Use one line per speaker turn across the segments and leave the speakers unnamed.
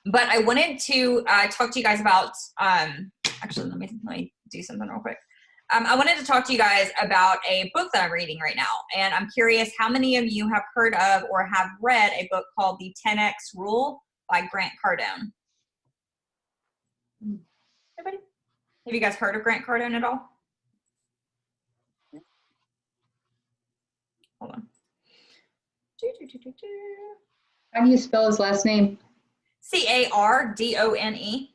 But I wanted to talk to you guys about, actually, let me do something real quick. I wanted to talk to you guys about a book that I'm reading right now. And I'm curious how many of you have heard of or have read a book called The 10X Rule by Grant Cardone. Anybody? Have you guys heard of Grant Cardone at all? Hold on.
How do you spell his last name?
Cardone.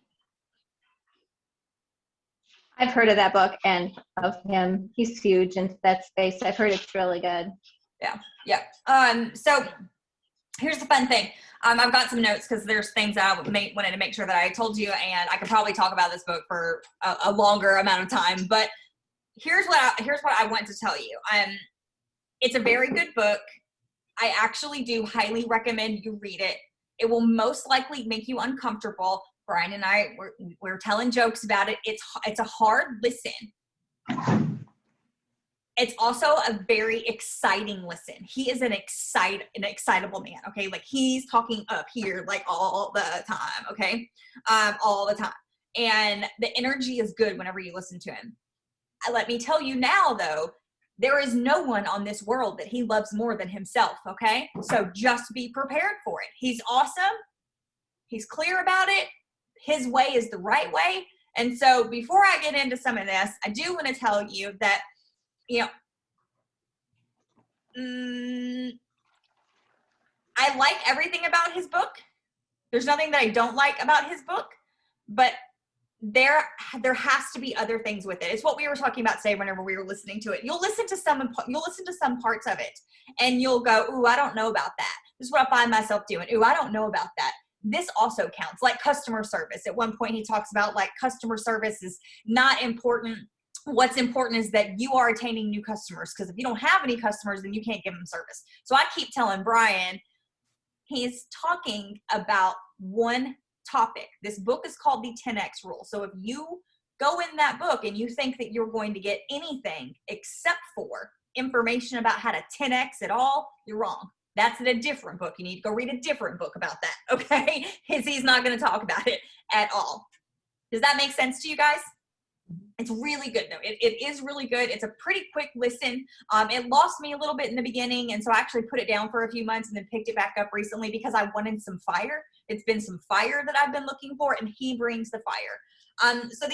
I've heard of that book and of him. He's huge in that space. I've heard it's really good.
Yeah. So here's the fun thing. I've got some notes because there's things that I wanted to make sure that I told you, and I could probably talk about this book for a longer amount of time. But here's what I want to tell you. It's a very good book. I actually do highly recommend you read it. It will most likely make you uncomfortable. Brian and I we're telling jokes about it. It's a hard listen. It's also a very exciting listen. He is an excitable man, okay? Like he's talking up here like all the time, okay? All the time. And the energy is good whenever you listen to him. Let me tell you now though, there is no one on this world that he loves more than himself, okay? So just be prepared for it. He's awesome. He's clear about it. His way is the right way. And so before I get into some of this, I do want to tell you that, you know, I like everything about his book. There's nothing that I don't like about his book, but there has to be other things with it. It's what we were talking about today whenever we were listening to it. You'll listen to some parts of it and you'll go, ooh, I don't know about that. This is what I find myself doing. Ooh, I don't know about that. This also counts, like customer service. At one point he talks about like customer service is not important. What's important is that you are attaining new customers, because if you don't have any customers, then you can't give them service. So I keep telling Brian, he's talking about one topic. This book is called the 10X Rule. So if you go in that book and you think that you're going to get anything except for information about how to 10X it all, you're wrong. That's in a different book. You need to go read a different book about that, okay? He's not going to talk about it at all. Does that make sense to you guys? It's really good though. It is really good. It's a pretty quick listen. It lost me a little bit in the beginning, and so I actually put it down for a few months and then picked it back up recently because I wanted some fire. It's been some fire that I've been looking for, and he brings the fire. So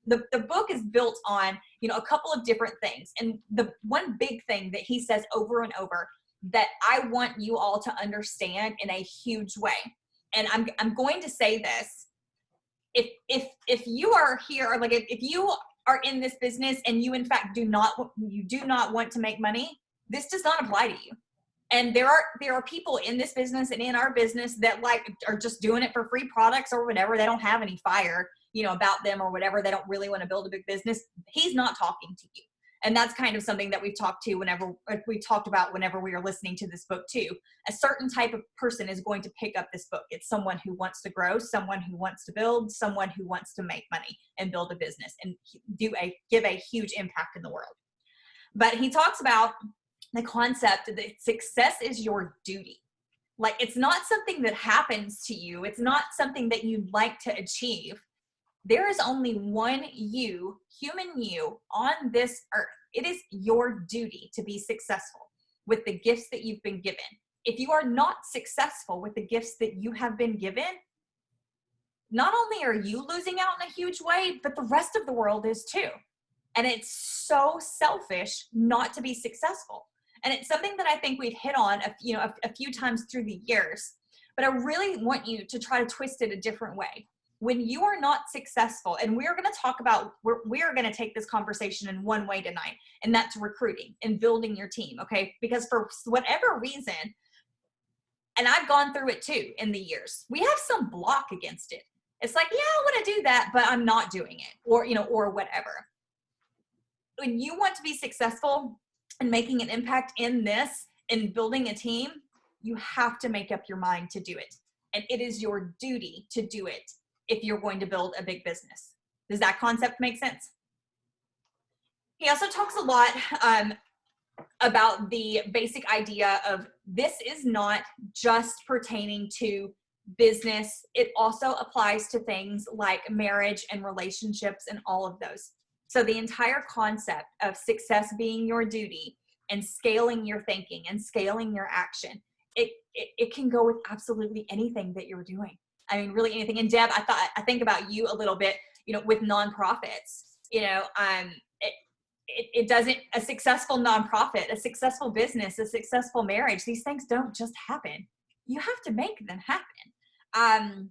the book is built on, you know, a couple of different things. And the one big thing that he says over and over that I want you all to understand in a huge way. And I'm going to say this. If you are here, or like if you are in this business and you in fact do not want to make money, this does not apply to you. And there are people in this business and in our business that like are just doing it for free products or whatever. They don't have any fire, you know, about them or whatever. They don't really want to build a big business. He's not talking to you. And that's kind of something that we've talked about whenever we are listening to this book too. A certain type of person is going to pick up this book. It's someone who wants to grow, someone who wants to build, someone who wants to make money and build a business and give a huge impact in the world. But he talks about the concept that success is your duty. Like it's not something that happens to you. It's not something that you'd like to achieve. There is only one you, human you, on this earth. It is your duty to be successful with the gifts that you've been given. If you are not successful with the gifts that you have been given, not only are you losing out in a huge way, but the rest of the world is too. And it's so selfish not to be successful. And it's something that I think we've hit on a few times through the years. But I really want you to try to twist it a different way. When you are not successful, and we're going to talk about, we're going to take this conversation in one way tonight, and that's recruiting and building your team, okay? Because for whatever reason, and I've gone through it too in the years, we have some block against it. It's like, yeah, I want to do that, but I'm not doing it, or whatever. When you want to be successful and making an impact in this, in building a team, you have to make up your mind to do it. And it is your duty to do it if you're going to build a big business. Does that concept make sense? He also talks a lot about the basic idea of this is not just pertaining to business. It also applies to things like marriage and relationships and all of those. So the entire concept of success being your duty and scaling your thinking and scaling your action, it can go with absolutely anything that you're doing. I mean, really anything. And Deb, I think about you a little bit, with nonprofits, it doesn't, a successful nonprofit, a successful business, a successful marriage, these things don't just happen. You have to make them happen.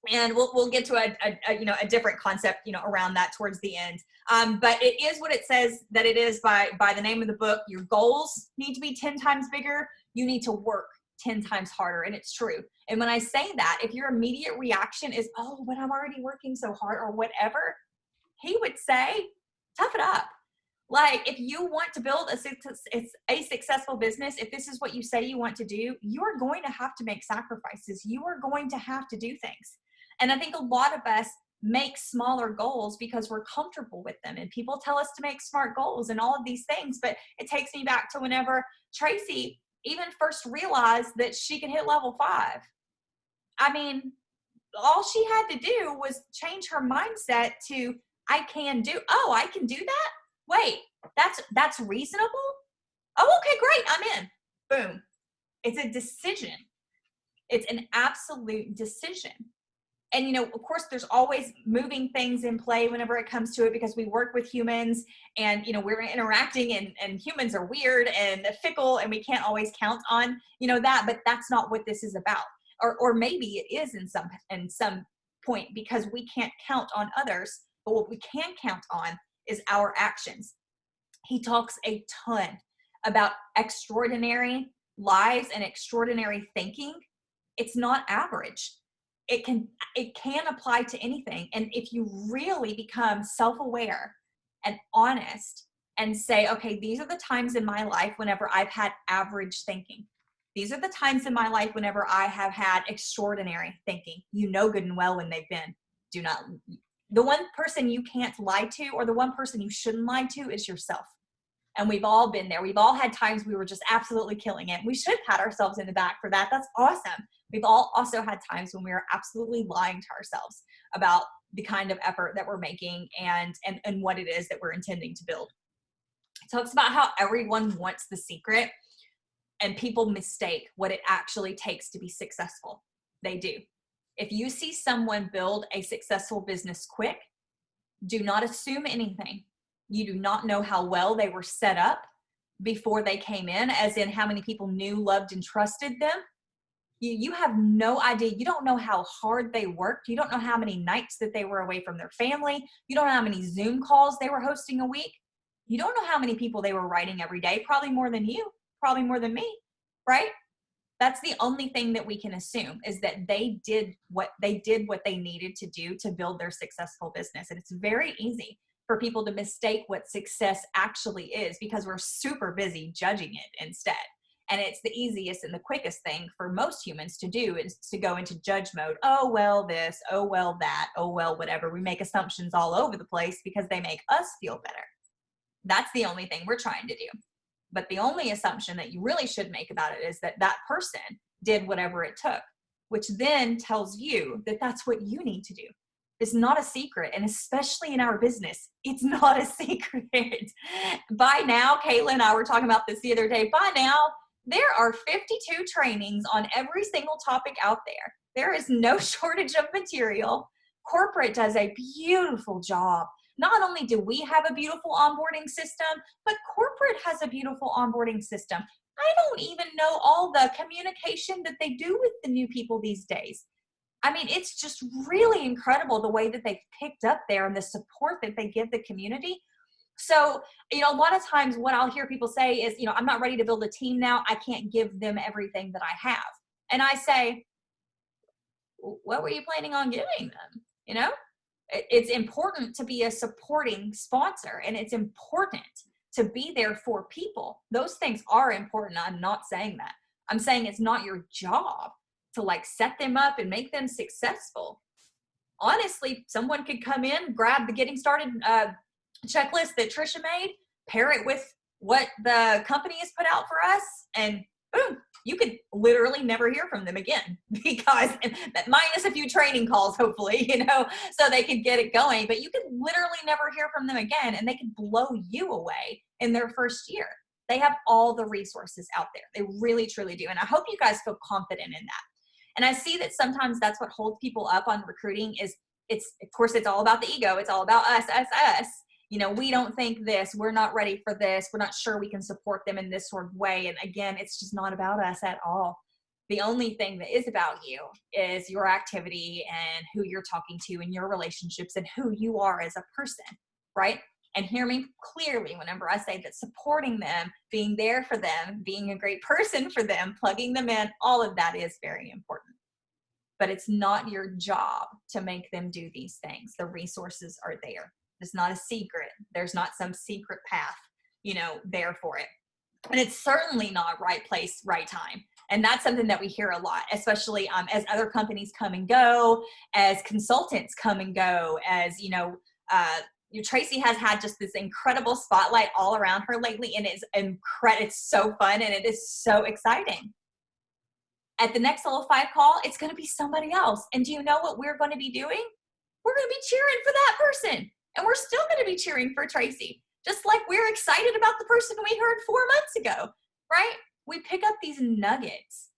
And we'll get to a different concept, around that towards the end. But it is what it says that it is by the name of the book. Your goals need to be 10 times bigger. You need to work 10 times harder. And it's true. And when I say that, if your immediate reaction is, oh, but I'm already working so hard or whatever, he would say, tough it up. Like, if you want to build a successful business, if this is what you say you want to do, you are going to have to make sacrifices. You are going to have to do things. And I think a lot of us make smaller goals because we're comfortable with them. And people tell us to make smart goals and all of these things. But it takes me back to whenever Tracy even first realized that she could hit level 5. I mean, all she had to do was change her mindset to, I can do that? Wait, that's reasonable? Oh, okay, great, I'm in. Boom. It's a decision. It's an absolute decision. And, of course, there's always moving things in play whenever it comes to it, because we work with humans and, we're interacting and humans are weird and fickle and we can't always count on, that, but that's not what this is about. Or maybe it is in some point, because we can't count on others, but what we can count on is our actions. He talks a ton about extraordinary lives and extraordinary thinking. It's not average. It can apply to anything. And if you really become self-aware and honest and say, okay, these are the times in my life whenever I've had average thinking. These are the times in my life whenever I have had extraordinary thinking. You know good and well when they've been. The one person you can't lie to, or the one person you shouldn't lie to, is yourself. And we've all been there. We've all had times we were just absolutely killing it. We should pat ourselves in the back for that. That's awesome. We've all also had times when we are absolutely lying to ourselves about the kind of effort that we're making and what it is that we're intending to build. It talks about how everyone wants the secret, and people mistake what it actually takes to be successful. They do. If you see someone build a successful business quick, do not assume anything. You do not know how well they were set up before they came in, as in how many people knew, loved, and trusted them. You have no idea. You don't know how hard they worked. You don't know how many nights that they were away from their family. You don't know how many Zoom calls they were hosting a week. You don't know how many people they were writing every day, probably more than you, probably more than me, right? That's the only thing that we can assume, is that they did what they needed to do to build their successful business. And it's very easy for people to mistake what success actually is, because we're super busy judging it instead. And it's the easiest and the quickest thing for most humans to do, is to go into judge mode. Oh, well, this, oh, well, that, oh, well, whatever. We make assumptions all over the place because they make us feel better. That's the only thing we're trying to do. But the only assumption that you really should make about it is that that person did whatever it took, which then tells you that that's what you need to do. It's not a secret. And especially in our business, it's not a secret. By now, Caitlin and I were talking about this the other day. By now, there are 52 trainings on every single topic out there. There is no shortage of material. Corporate does a beautiful job. Not only do we have a beautiful onboarding system, but corporate has a beautiful onboarding system. I don't even know all the communication that they do with the new people these days. I mean, it's just really incredible the way that they've picked up there and the support that they give the community. So, a lot of times what I'll hear people say is, I'm not ready to build a team now. I can't give them everything that I have. And I say, what were you planning on giving them? It's important to be a supporting sponsor, and it's important to be there for people. Those things are important. I'm not saying that. I'm saying it's not your job to set them up and make them successful. Honestly, someone could come in, grab the getting started checklist that Trisha made, pair it with what the company has put out for us, and boom, you could literally never hear from them again because minus a few training calls, hopefully, so they could get it going, but you could literally never hear from them again, and they could blow you away in their first year. They have all the resources out there. They really, truly do. And I hope you guys feel confident in that. And I see that sometimes that's what holds people up on recruiting is of course, it's all about the ego. It's all about us. We don't think this, we're not ready for this. We're not sure we can support them in this sort of way. And again, it's just not about us at all. The only thing that is about you is your activity and who you're talking to and your relationships and who you are as a person, right? And hear me clearly whenever I say that supporting them, being there for them, being a great person for them, plugging them in, all of that is very important. But it's not your job to make them do these things. The resources are there. It's not a secret. There's not some secret path, there for it. And it's certainly not right place, right time. And that's something that we hear a lot, especially as other companies come and go, as consultants come and go, as, Tracy has had just this incredible spotlight all around her lately, and it's so fun and it is so exciting. At the next level 5 call, it's going to be somebody else. And do you know what we're going to be doing? We're going to be cheering for that person. And we're still going to be cheering for Tracy, just like we're excited about the person we heard 4 months ago, right? We pick up these nuggets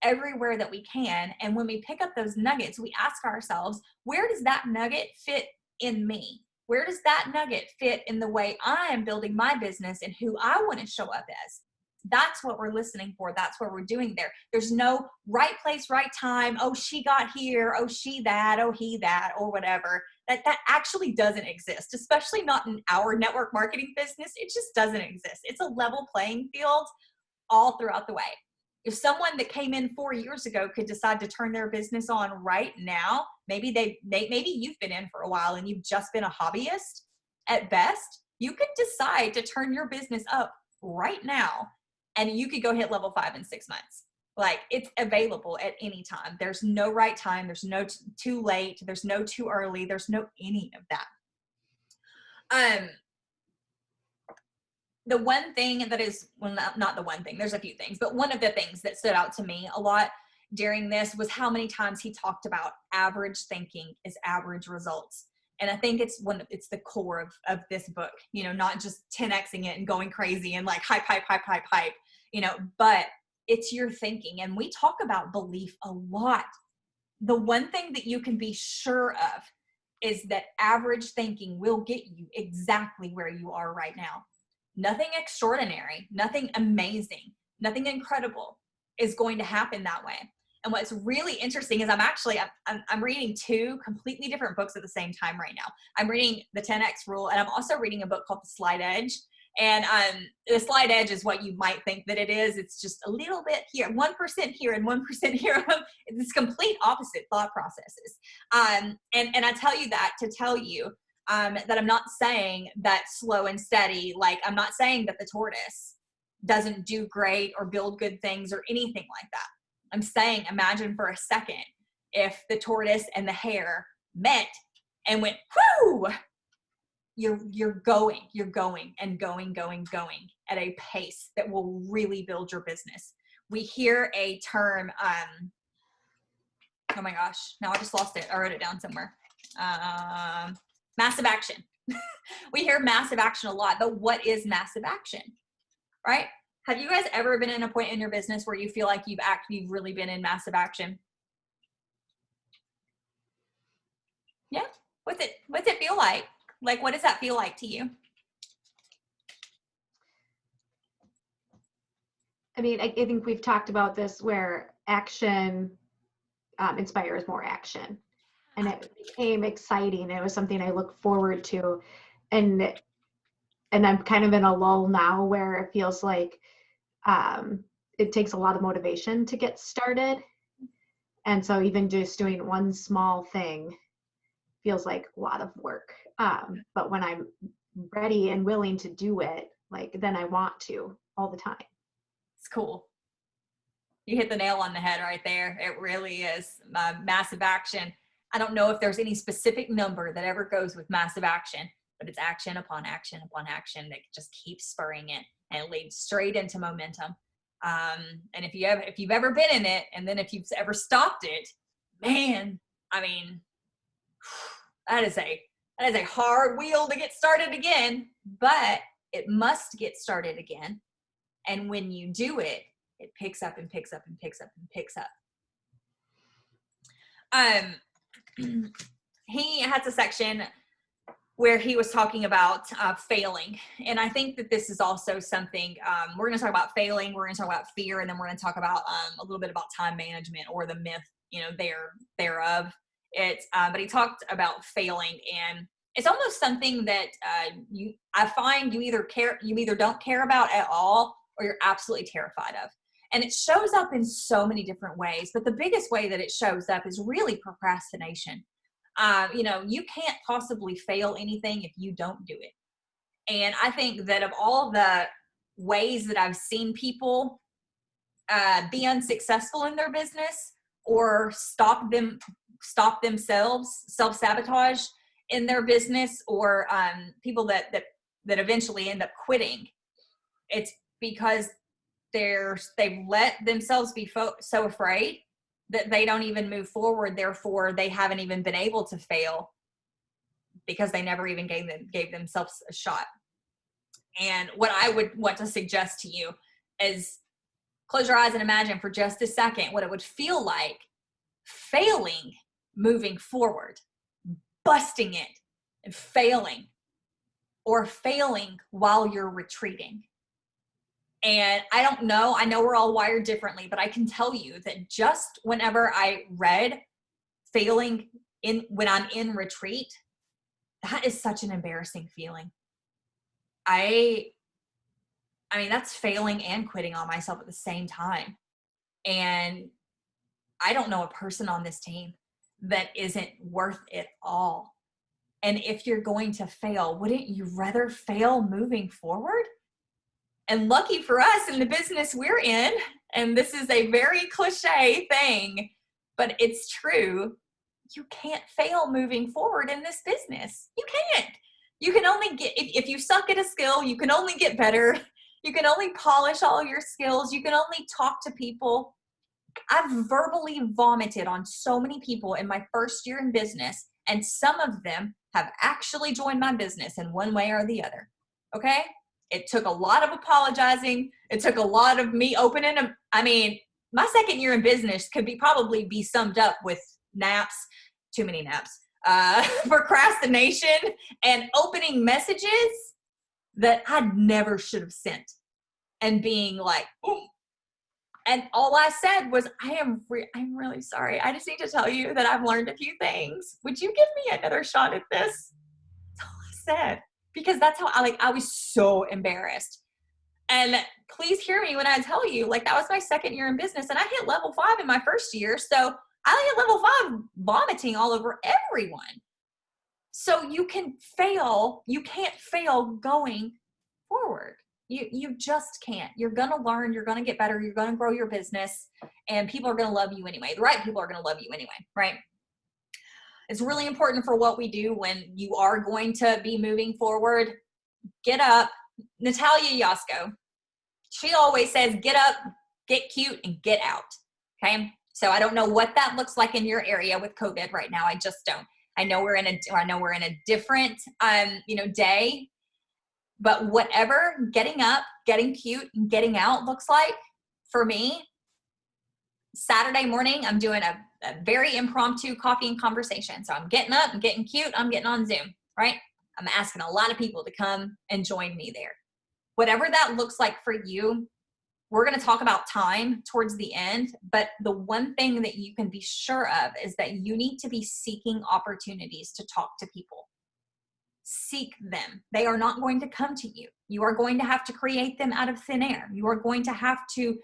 everywhere that we can. And when we pick up those nuggets, we ask ourselves, where does that nugget fit in me? Where does that nugget fit in the way I am building my business and who I want to show up as? That's what we're listening for. That's what we're doing there. There's no right place, right time. Oh, she got here. Oh, she that. Oh, he that, or whatever. That actually doesn't exist, especially not in our network marketing business. It just doesn't exist. It's a level playing field all throughout the way. If someone that came in 4 years ago could decide to turn their business on right now, maybe maybe you've been in for a while and you've just been a hobbyist at best, you could decide to turn your business up right now. And you could go hit level 5 in 6 months. Like, it's available at any time. There's no right time. There's no too late. There's no too early. There's no any of that. The one thing that is, well, not the one thing, there's a few things, but one of the things that stood out to me a lot during this was how many times he talked about average thinking is average results. And I think it's the core of this book, not just 10xing it and going crazy and like hype, but it's your thinking. And we talk about belief a lot. The one thing that you can be sure of is that average thinking will get you exactly where you are right now. Nothing extraordinary, nothing amazing, nothing incredible is going to happen that way. And what's really interesting is I'm reading 2 completely different books at the same time right now. I'm reading The 10X Rule, and I'm also reading a book called The Slight Edge. And the slight edge is what you might think that it is. It's just a little bit here, 1% here and 1% here. It's complete opposite thought processes. And I tell you that to tell you that I'm not saying that slow and steady, like I'm not saying that the tortoise doesn't do great or build good things or anything like that. I'm saying, imagine for a second if the tortoise and the hare met and went, whoo, you're going and going at a pace that will really build your business. We hear a term, oh my gosh, now I just lost it. I wrote it down somewhere. Massive action. We hear massive action a lot, but what is massive action, right? Have you guys ever been in a point in your business where you feel like you've really been in massive action? Yeah. What's it feel like? Like, what does that feel like to you?
I mean, I think we've talked about this where action inspires more action. And it became exciting. It was something I look forward to. And I'm kind of in a lull now where it feels like it takes a lot of motivation to get started. And so even just doing one small thing feels like a lot of work. But when I'm ready and willing to do it, like, then I want to all the time.
It's cool. You hit the nail on the head right there. It really is massive action. I don't know if there's any specific number that ever goes with massive action, but it's action upon action upon action that just keeps spurring it, and it leads straight into momentum. And if you've ever been in it, and then if you've ever stopped it, man, I mean, that is a hard wheel to get started again, but it must get started again. And when you do it, it picks up and picks up and picks up and picks up. He has a section where he was talking about failing. And I think that this is also something, we're going to talk about failing, we're going to talk about fear, and then we're going to talk about a little bit about time management, or the myth, thereof. But he talked about failing, and it's almost something that I find you either don't care about at all, or you're absolutely terrified of. And it shows up in so many different ways, but the biggest way that it shows up is really procrastination. You can't possibly fail anything if you don't do it. And I think that of all the ways that I've seen people be unsuccessful in their business, or stop themselves, self-sabotage in their business, or people that eventually end up quitting, it's because they've let themselves be so afraid that they don't even move forward. Therefore, they haven't even been able to fail because they never even gave themselves a shot. And what I would want to suggest to you is close your eyes and imagine for just a second what it would feel like failing moving forward, busting it and failing, or failing while you're retreating. And I don't know, I know we're all wired differently, but I can tell you that just whenever I read failing when I'm in retreat, that is such an embarrassing feeling. I mean, that's failing and quitting on myself at the same time. And I don't know a person on this team that isn't worth it all. And if you're going to fail, wouldn't you rather fail moving forward? And lucky for us in the business we're in, and this is a very cliche thing, but it's true, you can't fail moving forward in this business. You can't. You can only get, if you suck at a skill, you can only get better. You can only polish all your skills. You can only talk to people. I've verbally vomited on so many people in my first year in business, and some of them have actually joined my business in one way or the other. Okay? It took a lot of apologizing. It took a lot of me opening them. I mean, my second year in business could probably be summed up with naps, too many naps, procrastination, and opening messages that I never should have sent, and being like, ooh. And all I said was, I'm really sorry. I just need to tell you that I've learned a few things. Would you give me another shot at this? That's all I said. Because that's how I was so embarrassed. And please hear me when I tell you, that was my second year in business, and I hit level 5 in my first year. So I hit level 5 vomiting all over everyone. So you can fail. You can't fail going forward. You just can't. You're going to learn. You're going to get better. You're going to grow your business, and people are going to love you anyway. The right people are going to love you anyway, right? It's really important for what we do when you are going to be moving forward. Get up. Natalia Yasko, she always says, get up, get cute, and get out. Okay? So I don't know what that looks like in your area with COVID right now. I just don't. I know we're in a different day, but whatever getting up, getting cute, and getting out looks like for me, Saturday morning, I'm doing a very impromptu coffee and conversation. So I'm getting up, I'm getting cute, I'm getting on Zoom, right? I'm asking a lot of people to come and join me there. Whatever that looks like for you, we're going to talk about time towards the end, but the one thing that you can be sure of is that you need to be seeking opportunities to talk to people. Seek them. They are not going to come to you. You are going to have to create them out of thin air. You are going to have to,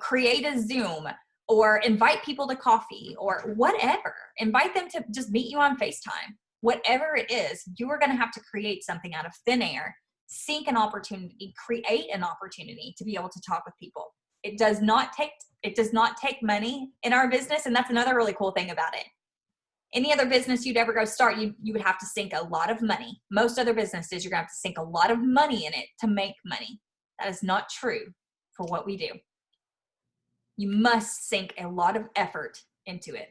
create a Zoom, or invite people to coffee, or whatever. Invite them to just meet you on FaceTime. Whatever it is, you are going to have to create something out of thin air, seek an opportunity, create an opportunity to be able to talk with people. It does not take money in our business, and that's another really cool thing about it. Any other business you'd ever go start, you would have to sink a lot of money. Most other businesses, you're going to have to sink a lot of money in it to make money. That is not true for what we do. You must sink a lot of effort into it.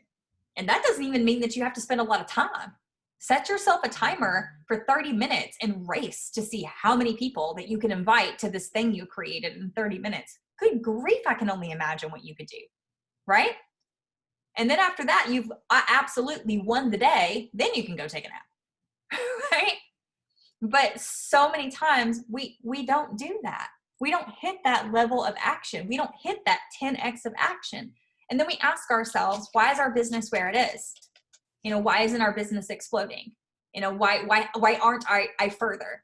And that doesn't even mean that you have to spend a lot of time. Set yourself a timer for 30 minutes and race to see how many people that you can invite to this thing you created in 30 minutes. Good grief, I can only imagine what you could do, right? And then after that, you've absolutely won the day. Then you can go take a nap, right? But so many times we don't do that. We don't hit that level of action. We don't hit that 10x of action. And then we ask ourselves, why is our business where it is? Why isn't our business exploding? Why aren't I further?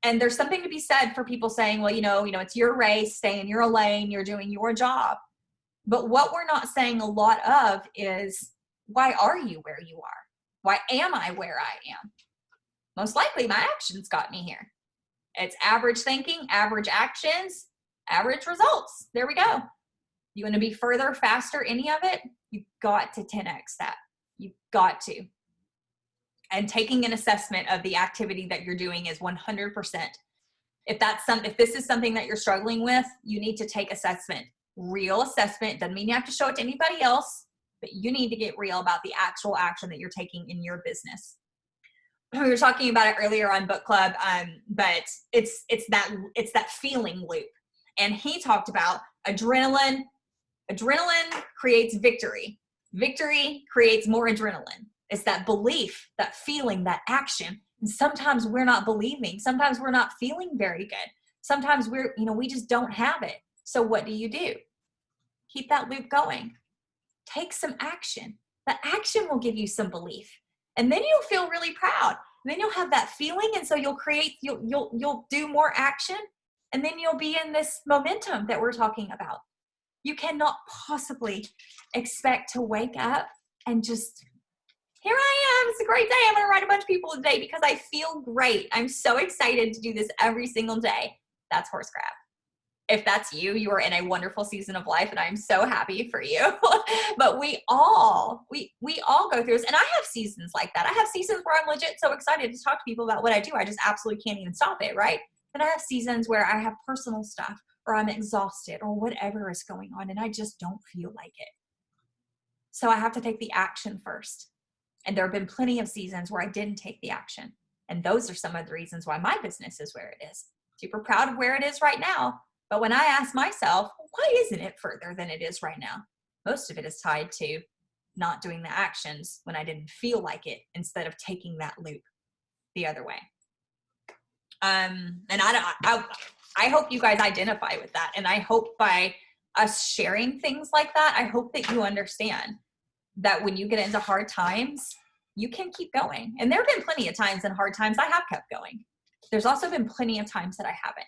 And there's something to be said for people saying, well, it's your race, stay in your lane, you're doing your job. But what we're not saying a lot of is, why are you where you are? Why am I where I am? Most likely my actions got me here. It's average thinking, average actions, average results. There we go. You want to be further, faster, any of it? You've got to 10x that. You've got to. And taking an assessment of the activity that you're doing is 100%. If this is something that you're struggling with, you need to take assessment. Real assessment. Doesn't mean you have to show it to anybody else, but you need to get real about the actual action that you're taking in your business. We were talking about it earlier on book club, but it's that feeling loop. And he talked about adrenaline. Adrenaline creates victory. Victory creates more adrenaline. It's that belief, that feeling, that action. And sometimes we're not believing. Sometimes we're not feeling very good. Sometimes we just don't have it. So what do? Keep that loop going. Take some action. That action will give you some belief. And then you'll feel really proud. And then you'll have that feeling. And so you'll do more action. And then you'll be in this momentum that we're talking about. You cannot possibly expect to wake up and just, here I am, it's a great day. I'm going to write a bunch of people today because I feel great. I'm so excited to do this every single day. That's horse crap. If that's you, you are in a wonderful season of life and I'm so happy for you. But we all go through this. And I have seasons like that. I have seasons where I'm legit so excited to talk to people about what I do. I just absolutely can't even stop it, right? Then I have seasons where I have personal stuff or I'm exhausted or whatever is going on and I just don't feel like it. So I have to take the action first. And there have been plenty of seasons where I didn't take the action. And those are some of the reasons why my business is where it is. Super proud of where it is right now. But when I ask myself, why isn't it further than it is right now? Most of it is tied to not doing the actions when I didn't feel like it instead of taking that loop the other way. And I hope you guys identify with that. And I hope by us sharing things like that, I hope that you understand that when you get into hard times, you can keep going. And there have been plenty of times in hard times I have kept going. There's also been plenty of times that I haven't.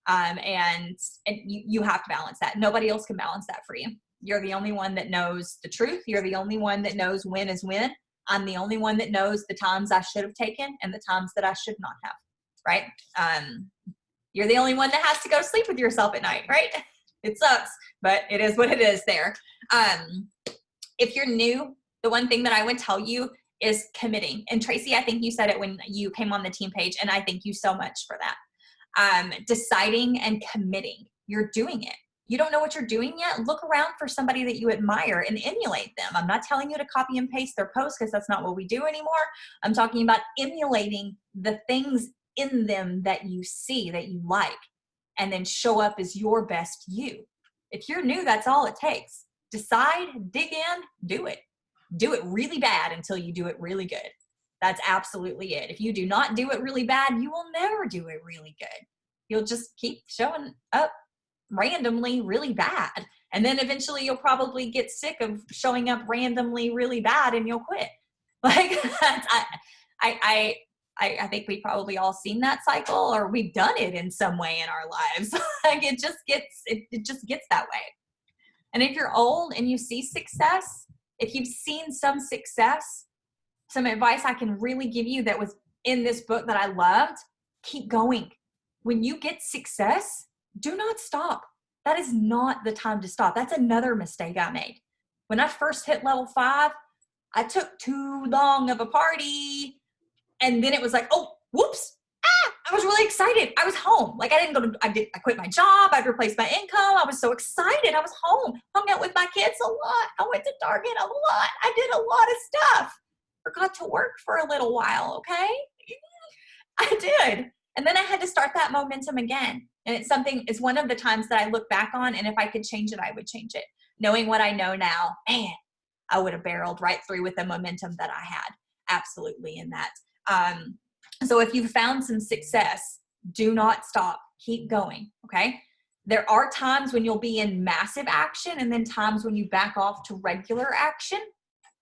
And you have to balance that. Nobody else can balance that for you. You're the only one that knows the truth. You're the only one that knows when is when. I'm the only one that knows the times I should have taken and the times that I should not have, right? You're the only one that has to go sleep with yourself at night, right? It sucks, but it is what it is there. If you're new, the one thing that I would tell you is committing. And Tracy, I think you said it when you came on the team page, and I thank you so much for that. Deciding and committing. You're doing it. You don't know what you're doing yet? Look around for somebody that you admire and emulate them. I'm not telling you to copy and paste their posts because that's not what we do anymore. I'm talking about emulating the things in them that you see, that you like, and then show up as your best you. If you're new, that's all it takes. Decide, dig in, do it. Do it really bad until you do it really good. That's absolutely it. If you do not do it really bad, you will never do it really good. You'll just keep showing up randomly really bad. And then eventually you'll probably get sick of showing up randomly really bad and you'll quit. Like, I think we've probably all seen that cycle, or we've done it in some way in our lives. Like it just gets that way. And if you're old and you see success, if you've seen some success, some advice I can really give you that was in this book that I loved, keep going. When you get success, do not stop. That is not the time to stop. That's another mistake I made. When I first hit level 5, I took too long of a party. And then it was like, oh, whoops. I was really excited. I was home. Like I quit my job. I'd replaced my income. I was so excited. I was home, hung out with my kids a lot. I went to Target a lot. I did a lot of stuff. Forgot to work for a little while. Okay. I did. And then I had to start that momentum again. And it's one of the times that I look back on, and if I could change it, I would change it. Knowing what I know now, man, I would have barreled right through with the momentum that I had. Absolutely in that. So if you've found some success, do not stop. Keep going, okay? There are times when you'll be in massive action and then times when you back off to regular action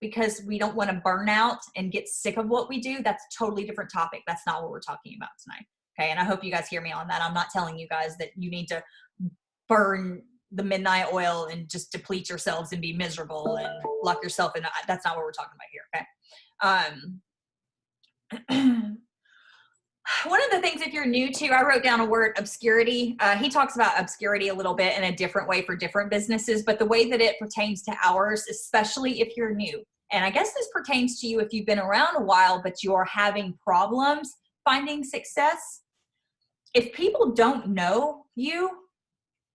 because we don't want to burn out and get sick of what we do. That's a totally different topic. That's not what we're talking about tonight, okay? And I hope you guys hear me on that. I'm not telling you guys that you need to burn the midnight oil and just deplete yourselves and be miserable and lock yourself in. That's not what we're talking about here, okay? One of the things, if you're new to, I wrote down a word, obscurity. He talks about obscurity a little bit in a different way for different businesses, but the way that it pertains to ours, especially if you're new, and I guess this pertains to you if you've been around a while, but you're having problems finding success. If people don't know you,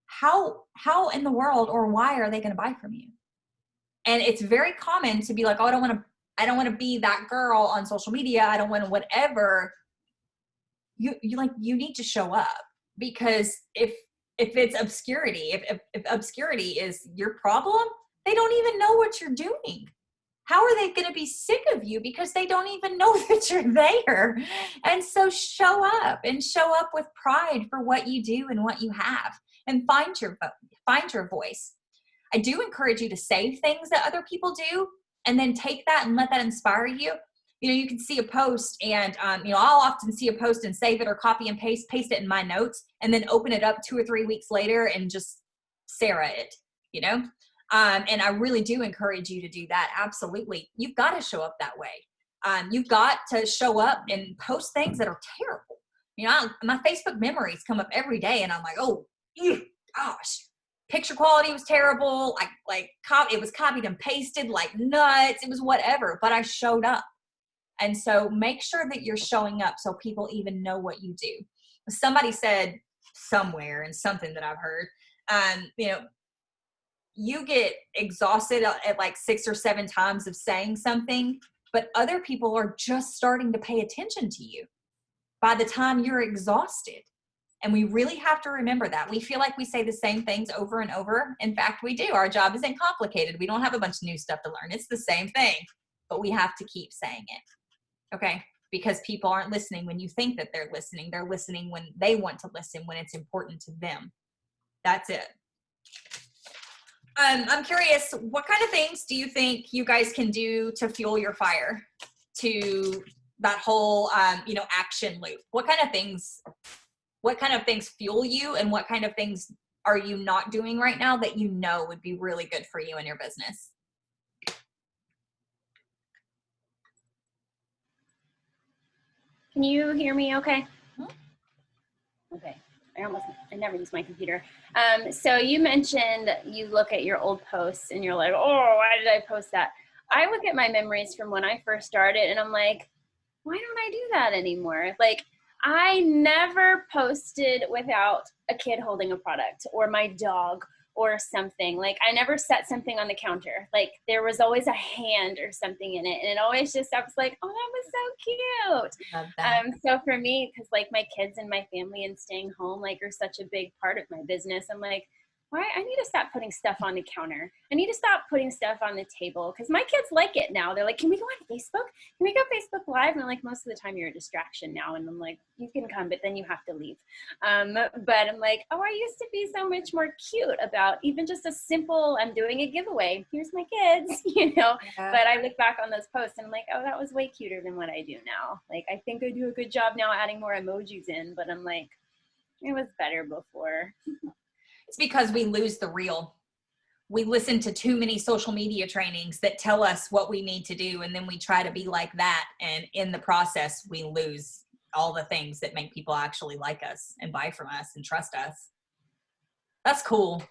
how in the world or why are they going to buy from you? And it's very common to be like, oh, I don't want to be that girl on social media. I don't want to whatever. You need to show up, because if it's obscurity, if obscurity is your problem, they don't even know what you're doing. How are they going to be sick of you because they don't even know that you're there? And so show up with pride for what you do and what you have, and find your voice. I do encourage you to say things that other people do and then take that and let that inspire you. You know, you can see a post and, I'll often see a post and save it or copy and paste it in my notes and then open it up 2 or 3 weeks later and just Sarah it, and I really do encourage you to do that. Absolutely. You've got to show up that way. You've got to show up and post things that are terrible. My Facebook memories come up every day and I'm like, oh, gosh, picture quality was terrible. It was copied and pasted like nuts. It was whatever, but I showed up. And so make sure that you're showing up so people even know what you do. Somebody said somewhere, and something that I've heard, you get exhausted at like 6 or 7 times of saying something, but other people are just starting to pay attention to you by the time you're exhausted. And we really have to remember that. We feel like we say the same things over and over. In fact, we do. Our job isn't complicated. We don't have a bunch of new stuff to learn. It's the same thing, but we have to keep saying it. Okay, because people aren't listening when you think that they're listening. They're listening when they want to listen, when it's important to them. That's it. I'm curious, what kind of things do you think you guys can do to fuel your fire, to that whole, action loop? What kind of things fuel you, and what kind of things are you not doing right now that you know would be really good for you in your business?
Can you hear me okay? Okay. I never use my computer. So you mentioned you look at your old posts and you're like, oh, why did I post that? I look at my memories from when I first started and I'm like, why don't I do that anymore? Like, I never posted without a kid holding a product or my dog or something. Like, I never set something on the counter. Like, there was always a hand or something in it. And it always I was like, oh, that was so cute.
Love that.
So for me, because like my kids and my family and staying home, like, are such a big part of my business, I'm like, why? I need to stop putting stuff on the counter. I need to stop putting stuff on the table, because my kids like it now. They're like, can we go on Facebook? Can we go Facebook Live? And I'm like, most of the time you're a distraction now. And I'm like, you can come, but then you have to leave. But I'm like, oh, I used to be so much more cute about even just a simple, I'm doing a giveaway. Here's my kids,
Yeah.
But I look back on those posts and I'm like, oh, that was way cuter than what I do now. Like, I think I do a good job now adding more emojis in, but I'm like, it was better before.
It's because we lose the real. We listen to too many social media trainings that tell us what we need to do, and then we try to be like that, and in the process we lose all the things that make people actually like us and buy from us and trust us. That's cool.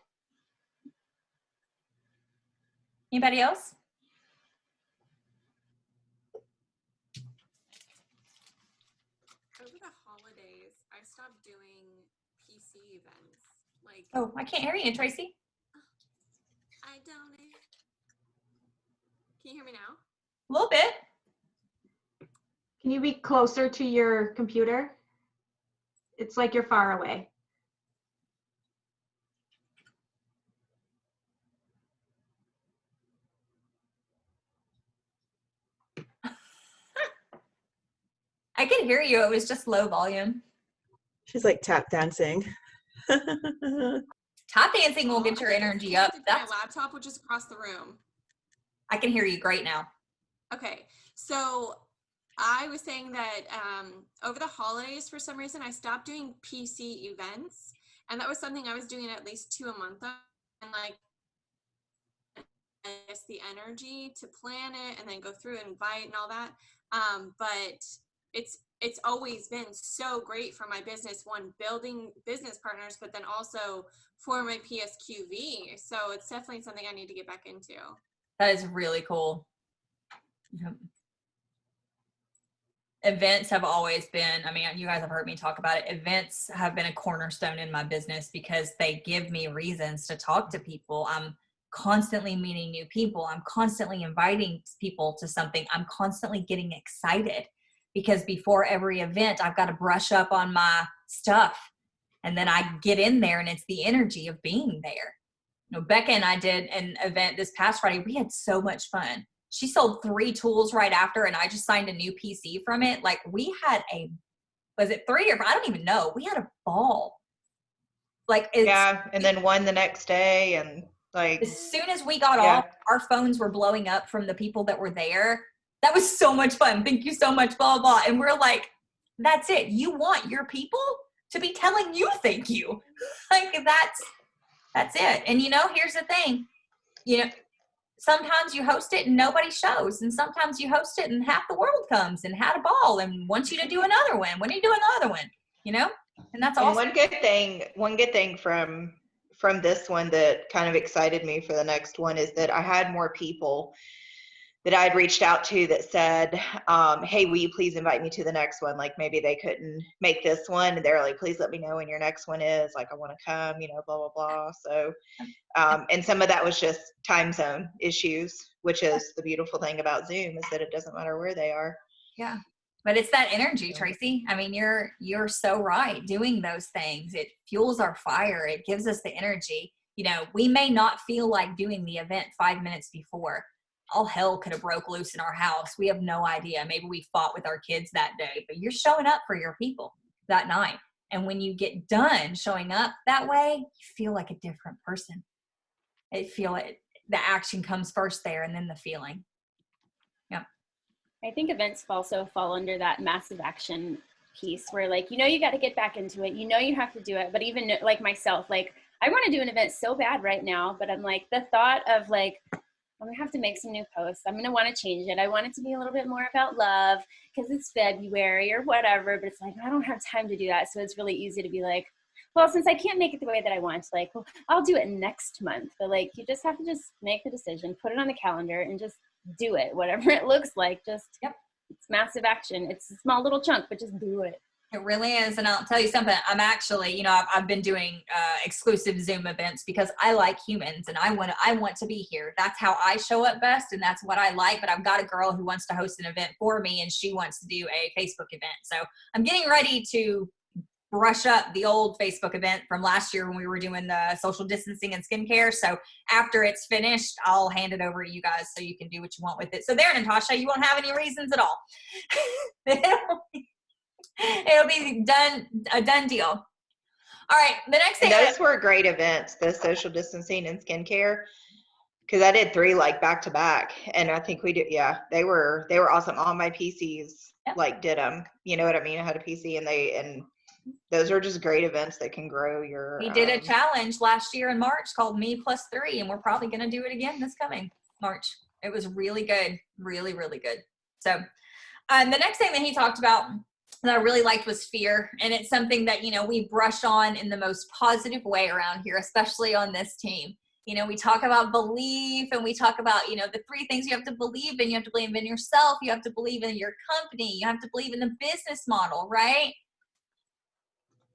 Anybody else?
over the holidays, I stopped doing PC events. Like,
Oh, I can't hear you, Tracy.
I don't. Can you hear me now?
A little bit.
Can you be closer to your computer? It's like you're far away.
I could hear you. It was just low volume.
She's like tap dancing.
Tap dancing will get your energy up.
My
That's,
laptop, which is across the room.
I can hear you great now.
Okay, so I was saying that over the holidays, for some reason, I stopped doing PC events, and that was something I was doing at least 2 a month of, and like, it's the energy to plan it and then go through and invite and all that. But it's always been so great for my business, one, building business partners, but then also for my PSQV. So it's definitely something I need to get back into.
That is really cool. Yep. Events have always been, I mean, you guys have heard me talk about it. Events have been a cornerstone in my business because they give me reasons to talk to people. I'm constantly meeting new people. I'm constantly inviting people to something. I'm constantly getting excited because before every event, I've got to brush up on my stuff. And then I get in there and it's the energy of being there. You know, Becca and I did an event this past Friday. We had so much fun. She sold 3 tools right after, and I just signed a new PC from it. Like, we had was it 3 or 4? I don't even know. We had a ball. Like,
Yeah, and then one the next day, and like,
as soon as we got
Yeah.
off, our phones were blowing up from the people that were there. That was so much fun. Thank you so much, blah, blah. And we're like, that's it. You want your people to be telling you thank you. Like, that's it. And, you know, here's the thing. You know, sometimes you host it and nobody shows. And sometimes you host it and half the world comes and had a ball and wants you to do another one. When are you doing another one? You know? And that's
and
awesome.
one good thing from this one that kind of excited me for the next one is that I had more people that I'd reached out to that said, hey, will you please invite me to the next one? Like, maybe they couldn't make this one, and they're like, please let me know when your next one is. Like, I want to come, you know, blah, blah, blah. So, and some of that was just time zone issues, which is the beautiful thing about Zoom, is that it doesn't matter where they are.
Yeah. But it's that energy, Tracy. I mean, you're so right. Doing those things, it fuels our fire. It gives us the energy. You know, we may not feel like doing the event 5 minutes before. All hell could have broke loose in our house. We have no idea. Maybe we fought with our kids that day, but you're showing up for your people that night. And when you get done showing up that way, you feel like a different person. The action comes first there and then the feeling. Yeah.
I think events also fall under that massive action piece where, like, you know, you got to get back into it. You know, you have to do it. But even like myself, like, I want to do an event so bad right now, but I'm like, the thought of like, I'm gonna have to make some new posts. I'm gonna want to change it. I want it to be a little bit more about love because it's February or whatever, but it's like, I don't have time to do that. So it's really easy to be like, well, since I can't make it the way that I want, like, well, I'll do it next month. But like, you just have to just make the decision, put it on the calendar and just do it, whatever it looks like. Just,
Yep.
It's massive action. It's a small little chunk, but just do it.
It really is. And I'll tell you something, I'm actually, you know, I've been doing exclusive Zoom events because I like humans and I want to be here. That's how I show up best. And that's what I like. But I've got a girl who wants to host an event for me and she wants to do a Facebook event. So I'm getting ready to brush up the old Facebook event from last year when we were doing the social distancing and skincare. So after it's finished, I'll hand it over to you guys so you can do what you want with it. So there, Natasha, you won't have any reasons at all. It'll be a done deal. All right, the next thing.
And those were great events, the social distancing and skincare, because I did 3 like back to back, and I think we did. Yeah, they were awesome. All my PCs like did them. You know what I mean? I had a PC, and those are just great events that can grow your.
We did a challenge last year in March called Me Plus 3, and we're probably going to do it again this coming March. It was really good, really, really good. So, the next thing that he talked about that I really liked was fear. And it's something that, you know, we brush on in the most positive way around here, especially on this team. You know, we talk about belief and we talk about, you know, the 3 things you have to believe in. You have to believe in yourself. You have to believe in your company. You have to believe in the business model, right?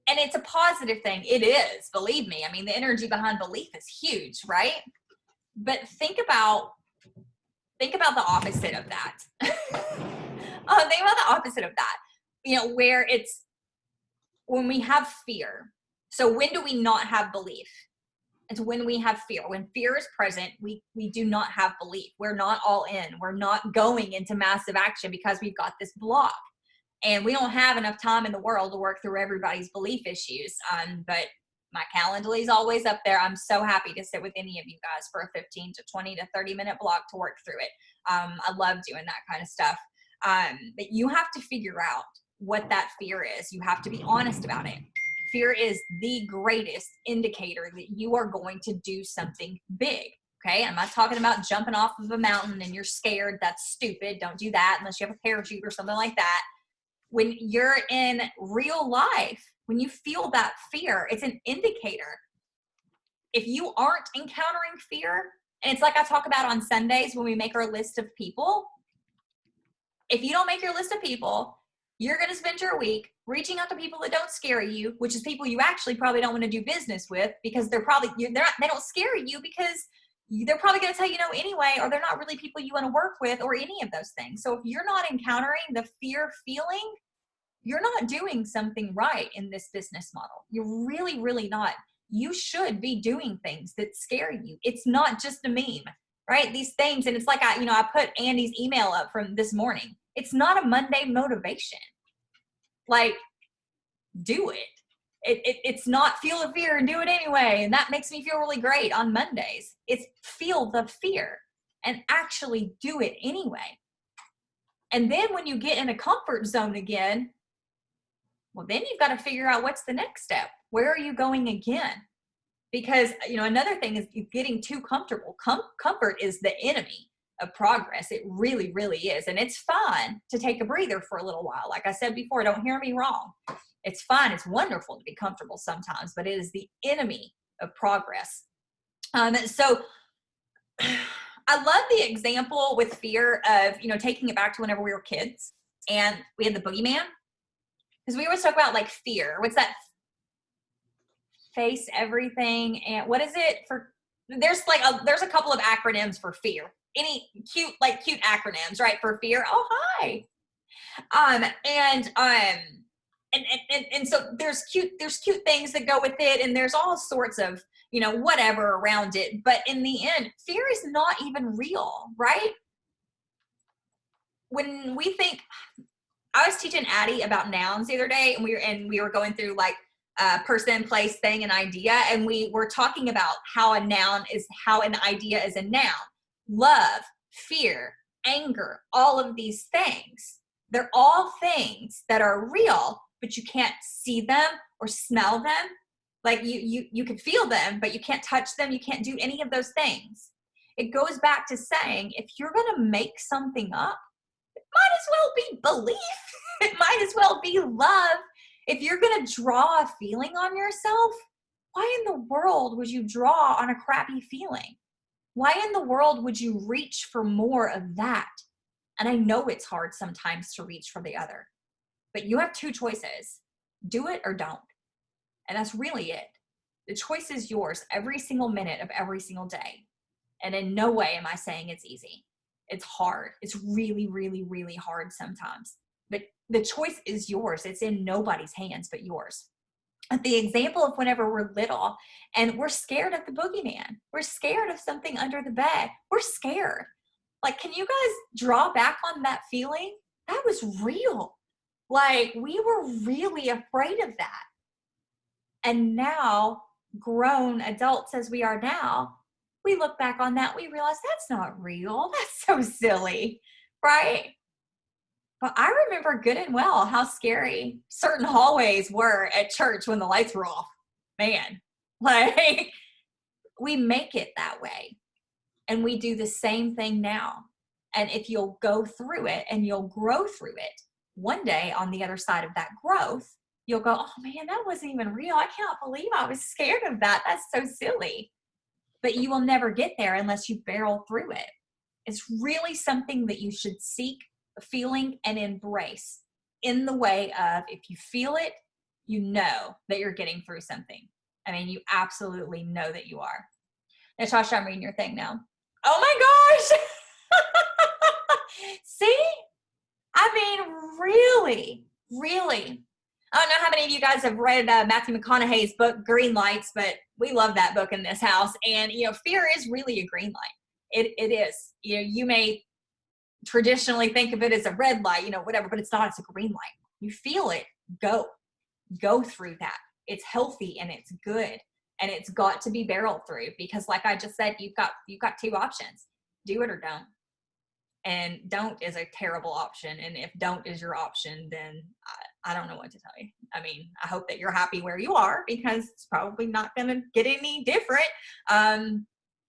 And it's a positive thing. It is, believe me. I mean, the energy behind belief is huge, right? But think about the opposite of that. Think about the opposite of that. You know, where it's when we have fear. So when do we not have belief? It's when we have fear. When fear is present, we do not have belief. We're not all in. We're not going into massive action because we've got this block. And we don't have enough time in the world to work through everybody's belief issues. But my Calendly is always up there. I'm so happy to sit with any of you guys for a 15 to 20 to 30-minute block to work through it. I love doing that kind of stuff. But you have to figure out what that fear is. You have to be honest about it. Fear is the greatest indicator that you are going to do something big. Okay. I'm not talking about jumping off of a mountain and you're scared. That's stupid. Don't do that unless you have a parachute or something like that. When you're in real life, when you feel that fear, it's an indicator. If you aren't encountering fear, and it's like I talk about on Sundays when we make our list of people, if you don't make your list of people, you're going to spend your week reaching out to people that don't scare you, which is people you actually probably don't want to do business with because they don't scare you because they're probably going to tell you no anyway, or they're not really people you want to work with or any of those things. So if you're not encountering the fear feeling, you're not doing something right in this business model. You're really, really not. You should be doing things that scare you. It's not just a meme, right? These things, and it's like I put Andy's email up from this morning. It's not a Monday motivation. Like, do it. It's not feel the fear and do it anyway. And that makes me feel really great on Mondays. It's feel the fear and actually do it anyway. And then when you get in a comfort zone again, well, then you've got to figure out what's the next step. Where are you going again? Because, another thing is getting too comfortable. Comfort is the enemy of progress. It really, really is. And it's fine to take a breather for a little while. Like I said before, don't hear me wrong. It's fine. It's wonderful to be comfortable sometimes, but it is the enemy of progress. So I love the example with fear of, taking it back to whenever we were kids and we had the boogeyman. Because we always talk about like fear. What's that? Face everything. And what is it for? There's a couple of acronyms for fear. Any cute acronyms, right? For fear. Oh, hi. And so there's cute things that go with it, and there's all sorts of, whatever around it. But in the end, fear is not even real, right? When we think, I was teaching Addie about nouns the other day, and we were going through like person, place, thing, and idea, and we were talking about how an idea is a noun. Love, fear, anger, all of these things. They're all things that are real, but you can't see them or smell them. Like you can feel them, but you can't touch them. You can't do any of those things. It goes back to saying, if you're going to make something up, it might as well be belief. It might as well be love. If you're going to draw a feeling on yourself, why in the world would you draw on a crappy feeling? Why in the world would you reach for more of that? And I know it's hard sometimes to reach for the other, but you have 2 choices. Do it or don't. And that's really it. The choice is yours every single minute of every single day. And in no way am I saying it's easy. It's hard. It's really, really, really hard sometimes. But the choice is yours. It's in nobody's hands but yours. The example of whenever we're little and we're scared of the boogeyman. We're scared of something under the bed. We're scared. Like, can you guys draw back on that feeling? That was real. Like, we were really afraid of that. And now, grown adults as we are now, we look back on that, we realize that's not real. That's so silly, right? But I remember good and well how scary certain hallways were at church when the lights were off. Man, like, we make it that way. And we do the same thing now. And if you'll go through it and you'll grow through it, one day on the other side of that growth, you'll go, oh man, that wasn't even real. I can't believe I was scared of that. That's so silly. but you will never get there unless you barrel through it. It's really something that you should seek feeling and embrace in the way of, if you feel it, you know that you're getting through something. I mean, you absolutely know that you are. Natasha, I'm reading your thing now. Oh my gosh. See? I mean, really, really. I don't know how many of you guys have read Matthew McConaughey's book, Green Lights, but we love that book in this house. And, fear is really a green light. It is. You may traditionally think of it as a red light, whatever, but it's not. It's a green light. You feel it, go through that. It's healthy and it's good, and it's got to be barreled through, because like I just said, you've got two options: do it or don't. And don't is a terrible option. And if don't is your option, then I don't know what to tell you. I mean, I hope that you're happy where you are, because it's probably not going to get any different,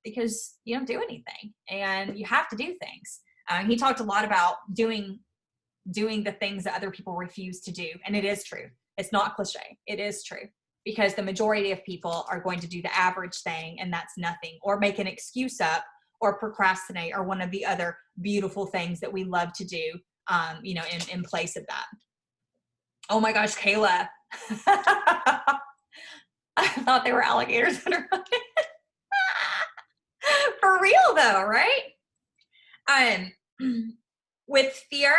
because you don't do anything and you have to do things. He talked a lot about doing the things that other people refuse to do. And it is true. It's not cliche. It is true, because the majority of people are going to do the average thing, and that's nothing, or make an excuse up, or procrastinate, or one of the other beautiful things that we love to do, in place of that. Oh my gosh, Kayla. I thought they were alligators under my head. For real though, right? With fear,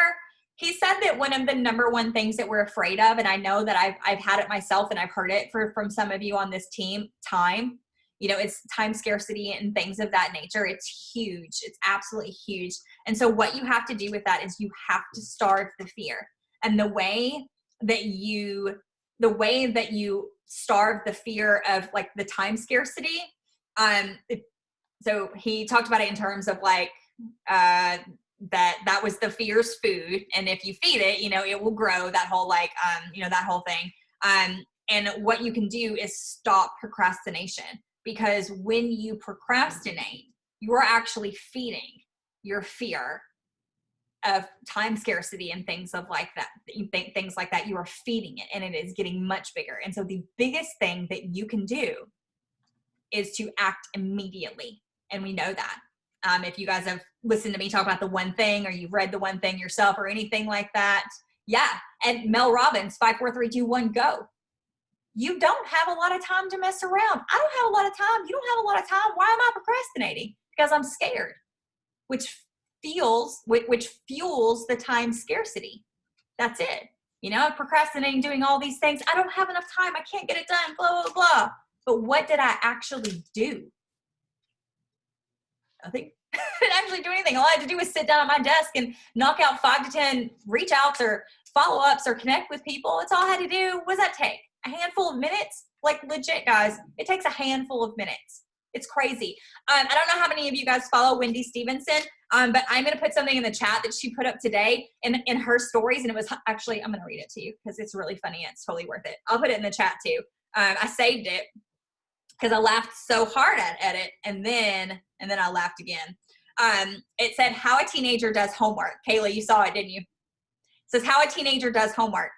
he said that one of the number one things that we're afraid of, and I know that I've had it myself, and I've heard it from some of you on this team, time. It's time scarcity and things of that nature. It's huge. It's absolutely huge. And so what you have to do with that is you have to starve the fear. And the way that you starve the fear of like the time scarcity, so he talked about it in terms of like, that was the fear's food. And if you feed it, it will grow, that whole like, that whole thing. And what you can do is stop procrastination. Because when you procrastinate, you're actually feeding your fear of time scarcity and things of like that. You think things like that, you are feeding it, and it is getting much bigger. And so the biggest thing that you can do is to act immediately. And we know that. If you guys have listened to me talk about the one thing, or you've read the one thing yourself, or anything like that. Yeah. And Mel Robbins, 5, 4, 3, 2, 1, go. You don't have a lot of time to mess around. I don't have a lot of time. You don't have a lot of time. Why am I procrastinating? Because I'm scared, which fuels the time scarcity. That's it. I'm procrastinating, doing all these things. I don't have enough time. I can't get it done, blah, blah, blah. But what did I actually do? Nothing. I didn't actually do anything. All I had to do was sit down at my desk and knock out 5 to 10 reach outs or follow-ups or connect with people. That's all I had to do. What does that take? A handful of minutes? Like legit, guys, it takes a handful of minutes. It's crazy. I don't know how many of you guys follow Wendy Stevenson, but I'm going to put something in the chat that she put up today in her stories. And it was actually, I'm going to read it to you because it's really funny. And it's totally worth it. I'll put it in the chat too. I saved it because I laughed so hard at it. And then I laughed again. It said how a teenager does homework. Kayla, you saw it, didn't you? It says how a teenager does homework.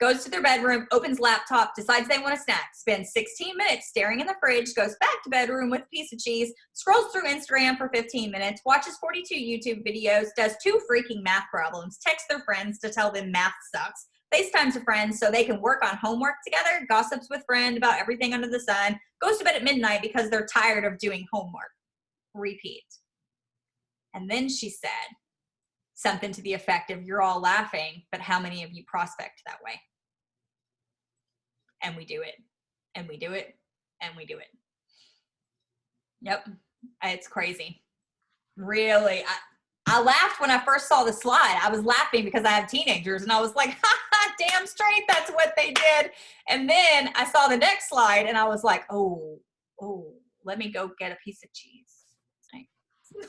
Goes to their bedroom, opens laptop, decides they want a snack, spends 16 minutes staring in the fridge, goes back to bedroom with a piece of cheese, scrolls through Instagram for 15 minutes, watches 42 YouTube videos, does 2 freaking math problems, texts their friends to tell them math sucks, FaceTimes a friend so they can work on homework together, gossips with friend about everything under the sun, goes to bed at midnight because they're tired of doing homework. Repeat. And then she said something to the effect of, you're all laughing, but how many of you prospect that way? And we do it, and we do it, and we do it. Yep, it's crazy. Really, I laughed when I first saw the slide. I was laughing because I have teenagers, and I was like, ha ha, damn straight, that's what they did. And then I saw the next slide, and I was like, oh, let me go get a piece of cheese. Oh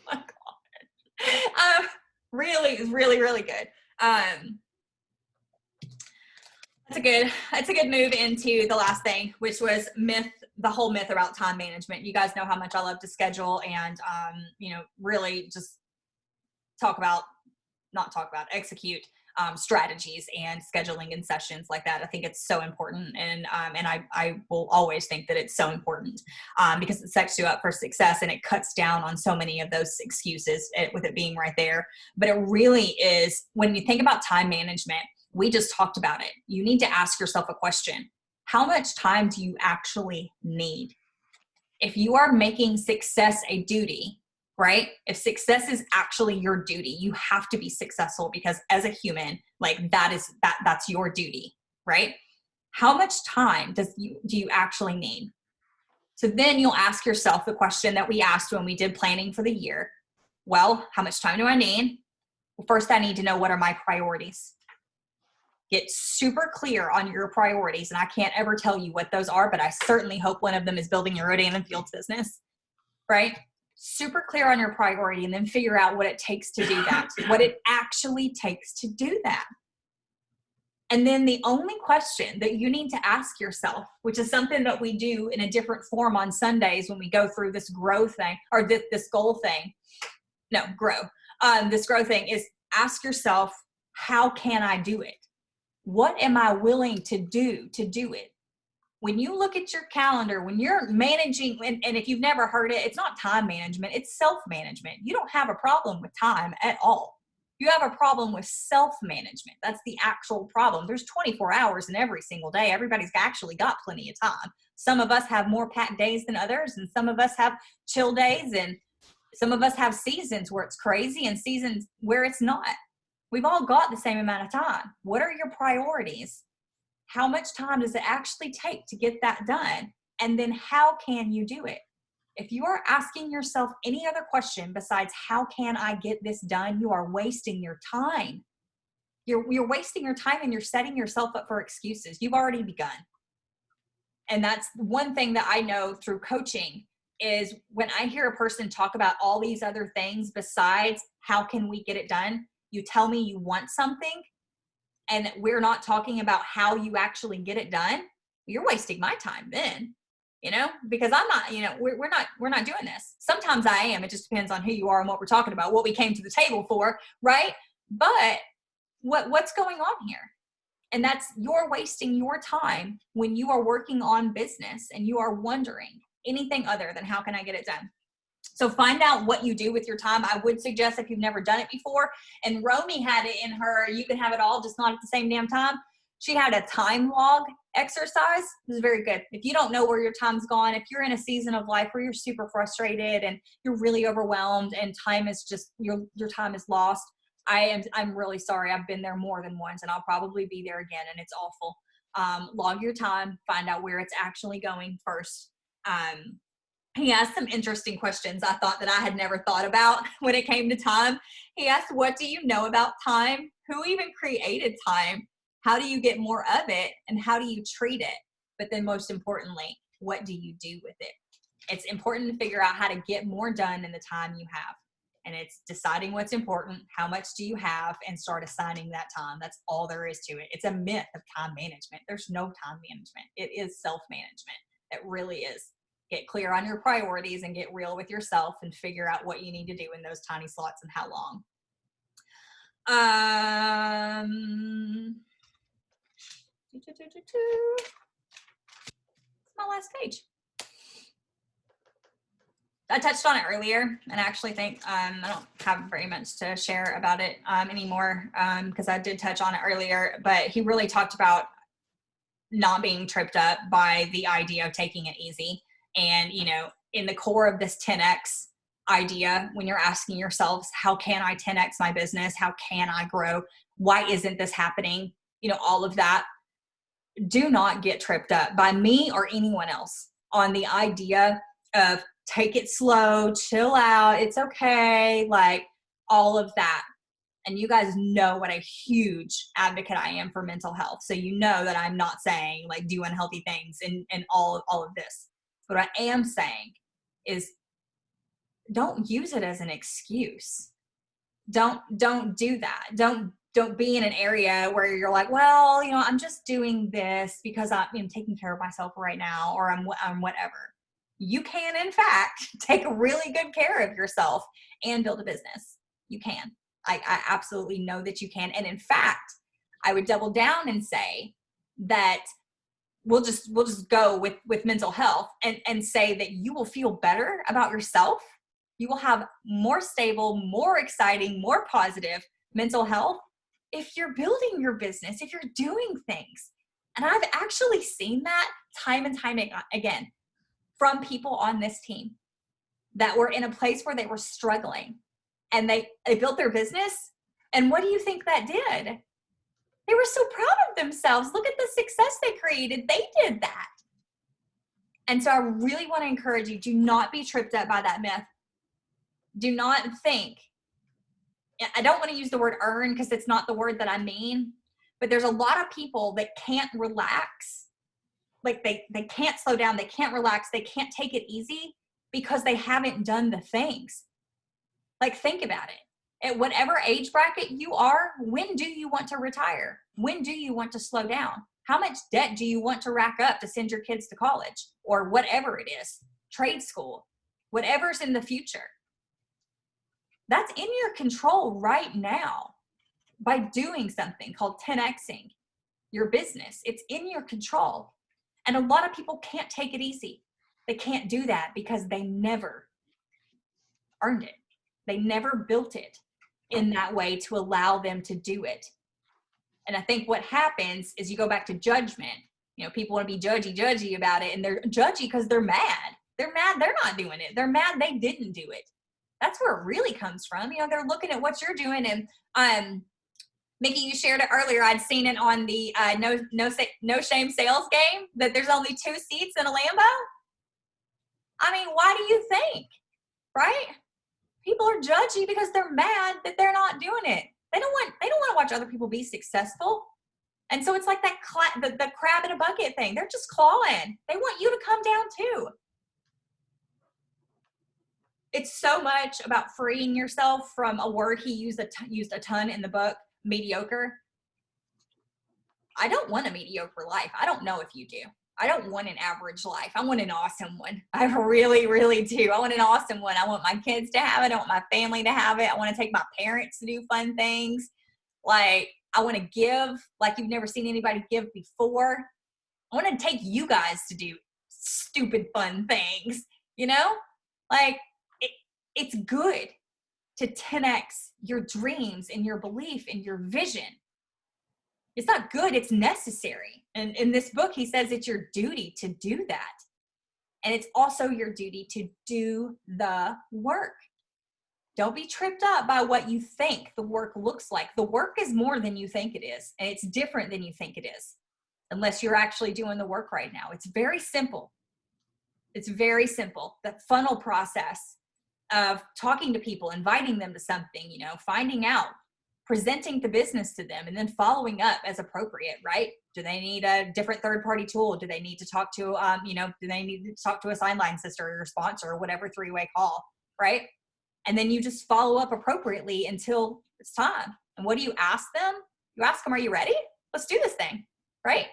my God. Really, it's really, really good. That's a good move into the last thing, which was the whole myth about time management. You guys know how much I love to schedule and, really just execute. strategies and scheduling and sessions like that. I think it's so important. And I will always think that it's so important because it sets you up for success and it cuts down on so many of those excuses with it being right there. But it really is, when you think about time management, we just talked about it. You need to ask yourself a question. How much time do you actually need? If you are making success a duty, right? If success is actually your duty, you have to be successful because as a human, like that's your duty, right? How much time do you actually need? So then you'll ask yourself the question that we asked when we did planning for the year. Well, how much time do I need? Well, first I need to know what are my priorities. Get super clear on your priorities. And I can't ever tell you what those are, but I certainly hope one of them is building your Rodan and Fields business, right? Super clear on your priority and then figure out what it takes to do that, what it actually takes to do that. And then the only question that you need to ask yourself, which is something that we do in a different form on Sundays when we go through this grow thing or this goal thing, this grow thing is ask yourself, how can I do it? What am I willing to do it? When you look at your calendar, when you're managing, and if you've never heard it, it's not time management, it's self-management. You don't have a problem with time at all. You have a problem with self-management. That's the actual problem. There's 24 hours in every single day. Everybody's actually got plenty of time. Some of us have more packed days than others, and some of us have chill days, and some of us have seasons where it's crazy and seasons where it's not. We've all got the same amount of time. What are your priorities? How much time does it actually take to get that done? And then how can you do it? If you are asking yourself any other question besides how can I get this done, you are wasting your time. You're wasting your time and you're setting yourself up for excuses. You've already begun. And that's one thing that I know through coaching is when I hear a person talk about all these other things besides how can we get it done, you tell me you want something and we're not talking about how you actually get it done, you're wasting my time then, because I'm not, we're not doing this. Sometimes I am. It just depends on who you are and what we're talking about, what we came to the table for, right? But what's going on here? And that's, you're wasting your time when you are working on business and you are wondering anything other than how can I get it done? So find out what you do with your time. I would suggest if you've never done it before, and Romy had it in her, you can have it all, just not at the same damn time. She had a time log exercise. It was very good. If you don't know where your time's gone, if you're in a season of life where you're super frustrated and you're really overwhelmed and time is just, your time is lost, I'm really sorry. I've been there more than once and I'll probably be there again, and it's awful. Log your time, find out where it's actually going first. He asked some interesting questions I thought that I had never thought about when it came to time. He asked, what do you know about time? Who even created time? How do you get more of it? And how do you treat it? But then most importantly, what do you do with it? It's important to figure out how to get more done in the time you have. And it's deciding what's important, how much do you have, and start assigning that time. That's all there is to it. It's a myth of time management. There's no time management. It is self-management. It really is. Get clear on your priorities and get real with yourself and figure out what you need to do in those tiny slots and how long. It's my last page. I touched on it earlier, and I actually think I don't have very much to share about it anymore because I did touch on it earlier, but he really talked about not being tripped up by the idea of taking it easy. And, in the core of this 10X idea, when you're asking yourselves, how can I 10X my business? How can I grow? Why isn't this happening? All of that. Do not get tripped up by me or anyone else on the idea of take it slow, chill out, it's okay, like all of that. And you guys know what a huge advocate I am for mental health. So you know that I'm not saying like do unhealthy things and all of this. What I am saying is don't use it as an excuse. Don't do that. Don't be in an area where you're like, well, I'm just doing this because I'm taking care of myself right now, or I'm whatever. You can, in fact, take really good care of yourself and build a business. You can. I absolutely know that you can. And in fact, I would double down and say that we'll just go with mental health and say that you will feel better about yourself. You will have more stable, more exciting, more positive mental health if you're building your business, if you're doing things. And I've actually seen that time and time again from people on this team that were in a place where they were struggling, and they built their business. And what do you think that did? They were so proud of themselves. Look at the success they created. They did that. And so I really want to encourage you, do not be tripped up by that myth. Do not think, I don't want to use the word earn because it's not the word that I mean, but there's a lot of people that can't relax. Like they can't slow down. They can't relax. They can't take it easy because they haven't done the things. Like, think about it. At whatever age bracket you are, when do you want to retire? When do you want to slow down? How much debt do you want to rack up to send your kids to college or whatever it is, trade school, whatever's in the future? That's in your control right now by doing something called 10Xing your business. It's in your control. And a lot of people can't take it easy. They can't do that because they never earned it. They never built it in that way to allow them to do it. And I think what happens is you go back to judgment. You know, people want to be judgy about it, and they're judgy because they're mad. They're mad they're not doing it. They're mad they didn't do it. That's where it really comes from. You know, they're looking at what you're doing. And Mickey, you shared it earlier. I'd seen it on the No Shame sales game that there's only 2 seats in a Lambo. I mean, why do you think, right? People are judgy because they're mad that they're not doing it. They don't want to watch other people be successful. And so it's like that the crab in a bucket thing. They're just clawing. They want you to come down too. It's so much about freeing yourself from a word he used a ton in the book, mediocre. I don't want a mediocre life. I don't know if you do. I don't want an average life. I want an awesome one. I really, really do. I want an awesome one. I want my kids to have it. I want my family to have it. I want to take my parents to do fun things. Like, I want to give like you've never seen anybody give before. I want to take you guys to do stupid fun things, you know? Like, it's good to 10X your dreams and your belief and your vision. It's not good, it's necessary. And in this book, he says it's your duty to do that. And it's also your duty to do the work. Don't be tripped up by what you think the work looks like. The work is more than you think it is, and it's different than you think it is, unless you're actually doing the work right now. It's very simple. It's very simple. That funnel process of talking to people, inviting them to something, you know, finding out, presenting the business to them, and then following up as appropriate, right? Do they need a different third-party tool? Do they need to talk to, do they need to talk to a sideline sister or your sponsor or whatever 3-way call, right? And then you just follow up appropriately until it's time. And what do you ask them? You ask them, are you ready? Let's do this thing, right?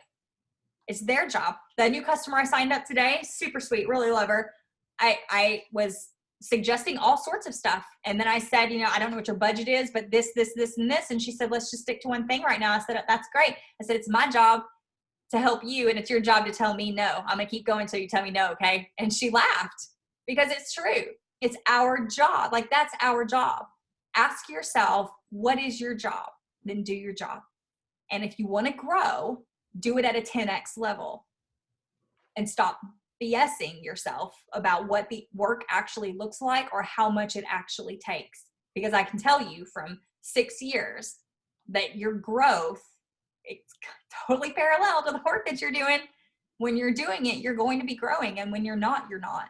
It's their job. The new customer I signed up today, super sweet, really love her. I was suggesting all sorts of stuff. And then I said, you know, I don't know what your budget is, but this, and this. And she said, let's just stick to one thing right now. I said, that's great. I said, it's my job to help you, and it's your job to tell me no. I'm gonna keep going until you tell me no, okay? And she laughed because it's true. It's our job. Like, that's our job. Ask yourself, what is your job? Then do your job. And if you want to grow, do it at a 10X level and stop BSing yourself about what the work actually looks like or how much it actually takes. Because I can tell you from 6 years that your growth, it's totally parallel to the work that you're doing. When you're doing it, you're going to be growing. And when you're not, you're not.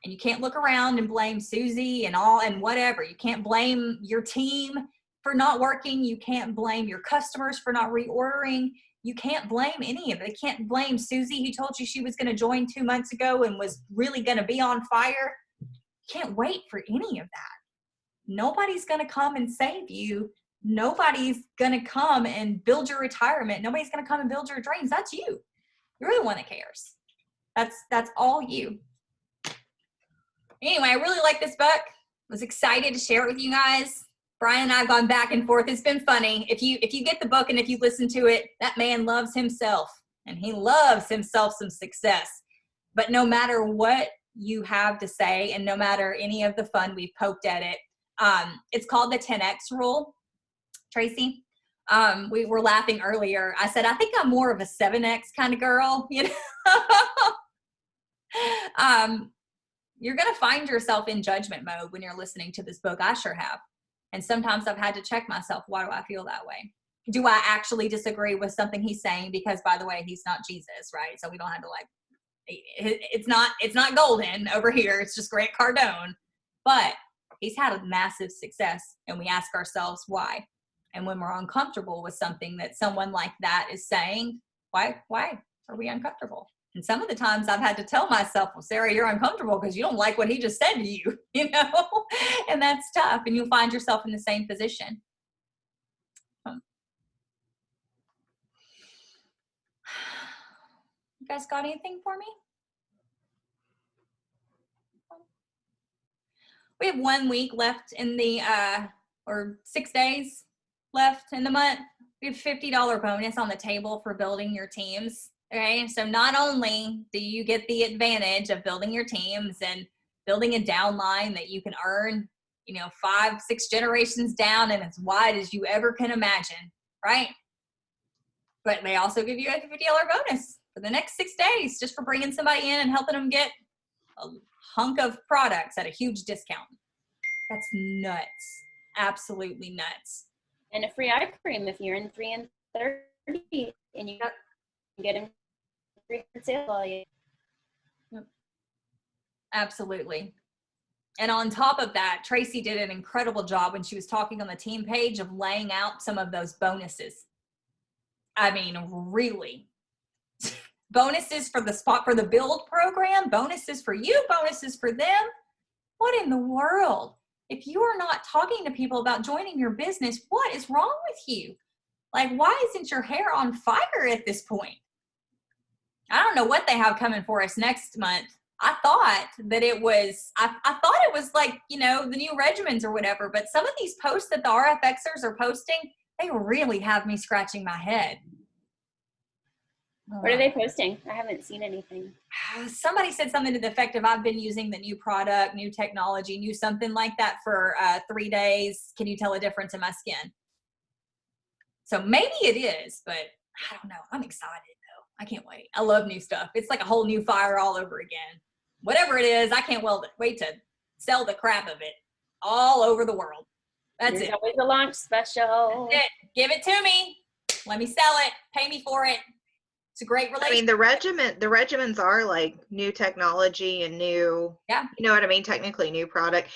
And you can't look around and blame Susie and whatever. You can't blame your team for not working. You can't blame your customers for not reordering. You can't blame any of it. You can't blame Susie who told you she was going to join 2 months ago and was really going to be on fire. You can't wait for any of that. Nobody's going to come and save you. Nobody's going to come and build your retirement. Nobody's going to come and build your dreams. That's you. You're the one that cares. That's all you. Anyway, I really like this book. I was excited to share it with you guys. Brian and I have gone back and forth. It's been funny. If you get the book and if you listen to it, that man loves himself and he loves himself some success. But no matter what you have to say and no matter any of the fun we've poked at it, it's called the 10X rule, Tracy. We were laughing earlier. I said, I think I'm more of a 7X kind of girl, you know. You're going to find yourself in judgment mode when you're listening to this book. I sure have. And sometimes I've had to check myself. Why do I feel that way? Do I actually disagree with something he's saying? Because by the way, he's not Jesus, right? So we don't have to like, it's not Golden over here. It's just Grant Cardone, but he's had a massive success and we ask ourselves why. And when we're uncomfortable with something that someone like that is saying, why are we uncomfortable? And some of the times I've had to tell myself, well, Sarah, you're uncomfortable because you don't like what he just said to you, you know, and that's tough. And you'll find yourself in the same position. You guys got anything for me? We have 1 week left in the, or 6 days left in the month. We have $50 bonus on the table for building your teams. Okay, so not only do you get the advantage of building your teams and building a downline that you can earn, 5-6 generations down and as wide as you ever can imagine, right? But they also give you a $50 bonus for the next 6 days just for bringing somebody in and helping them get a hunk of products at a huge discount. That's nuts. Absolutely nuts.
And a free eye cream if you're in 3 and 30 and you get them free for sale value.
Absolutely. And on top of that, Tracy did an incredible job when she was talking on the team page of laying out some of those bonuses. I mean, really. Bonuses for the spot for the build program, bonuses for you, bonuses for them. What in the world? If you are not talking to people about joining your business, what is wrong with you? Like, why isn't your hair on fire at this point? I don't know what they have coming for us next month. I thought that it was, I thought it was like, the new regimens or whatever, but some of these posts that the RFXers are posting, they really have me scratching my head.
What are they posting? I haven't seen anything.
Somebody said something to the effect of, I've been using the new product, new technology, new something like that for 3 days. Can you tell a difference in my skin? So maybe it is, but I don't know. I'm excited though. I can't wait. I love new stuff. It's like a whole new fire all over again. Whatever it is, I can't wait to sell the crap of it all over the world. That's
There's
it.
always a launch special.
That's it. Give it to me. Let me sell it. Pay me for it. It's a great relationship.
The regimens are like new technology and new,
Yeah.
you know what I mean? Technically new product.